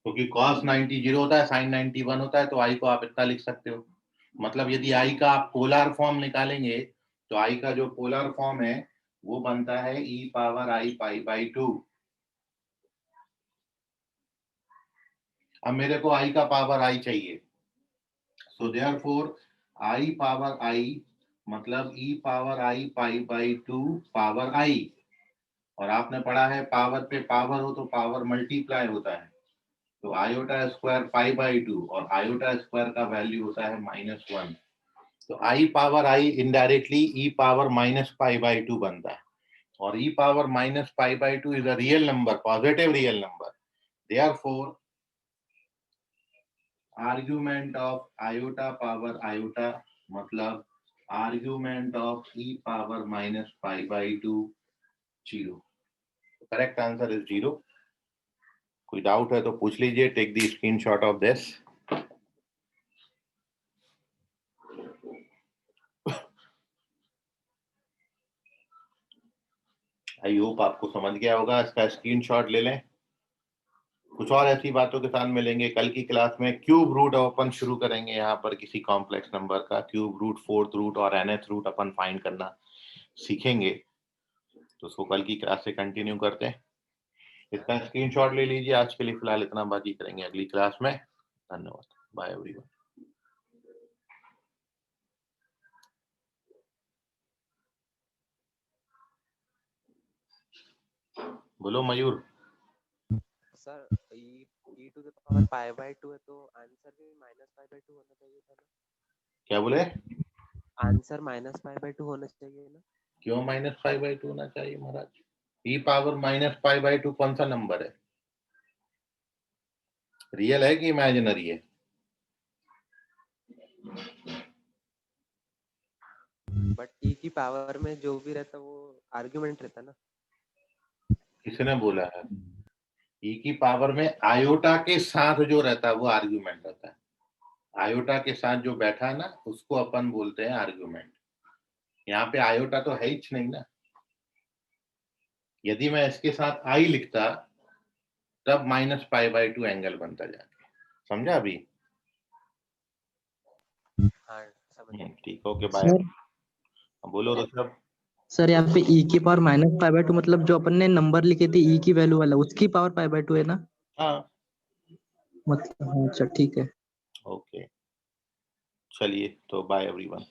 क्योंकि cos 90 0 होता है, साइन 90 1 होता है, तो आई को आप इतना लिख सकते हो। मतलब यदि आई का आप पोलर फॉर्म निकालेंगे तो आई का जो पोलर फॉर्म है वो बनता है e power i pi by 2। अब मेरे को आई का पावर आई चाहिए, so therefore I power i मतलब e power i pi by 2 power i. और आपने पढ़ा है पावर पे पावर हो तो पावर मल्टीप्लाई होता है, तो आयोटा स्क्वायर पाई बाई 2, और आयोटा स्क्वायर का वैल्यू होता है -1। तो i power i indirectly e power minus pi by 2 बनता है, और e power minus pi by 2 is a real number, positive real number. Therefore argument of iota power iota मतलब argument of e power minus pi by 2 0। Correct answer is 0। कोई doubt है तो पूछ लीजिए। Take the screenshot of this. I hope आपको समझ गया होगा, इसका स्क्रीनशॉट ले लें। कुछ और ऐसी बातों के साथ मिलेंगे कल की क्लास में। क्यूब रूट अपन शुरू करेंगे यहाँ पर किसी कॉम्प्लेक्स नंबर का, क्यूब रूट, फोर्थ रूट और nth रूट अपन फाइंड करना सीखेंगे, तो उसको कल की क्लास से कंटिन्यू करते हैं। इसका स्क्रीनशॉट ले लीजिए। आज के लिए फिलहाल इतना, बाकी करेंगे अगली क्लास में। धन्यवाद, बाय एवरीवन। बोलो Mayur. Sir e to the power pi by 2 है, तो आंसर भी -π/2 होना चाहिए था ना? क्या बोले? आंसर -π/2 होना चाहिए ना? क्यों -π/2 होना चाहिए महाराज? e पावर -π/2 कौन सा नंबर है? रियल है कि इमेजिनरी है? बट e की पावर में जो भी रहता वो आर्गुमेंट रहता ना। किसने बोला है? e की पावर में आयोटा के साथ जो रहता है वो आर्ग्यूमेंट रहता है। आयोटा के साथ जो बैठा है ना, उसको अपन बोलते हैं आर्ग्यूमेंट। यहाँ पे आयोटा तो है ही नहीं ना। यदि मैं इसके साथ आई लिखता तब -π/2 एंगल बनता जाके। समझा अभी? हाँ समझ गया। ठीक, ओके बाय। सर बोलो ऋषभ। सर यहाँ पे e की पावर -π/2 मतलब जो अपन ने नंबर लिखे थे e की वैल्यू वाला उसकी पावर π/2 है ना? हाँ मतलब हाँ, अच्छा ठीक है। ओके, चलिए तो बाय एवरीवन।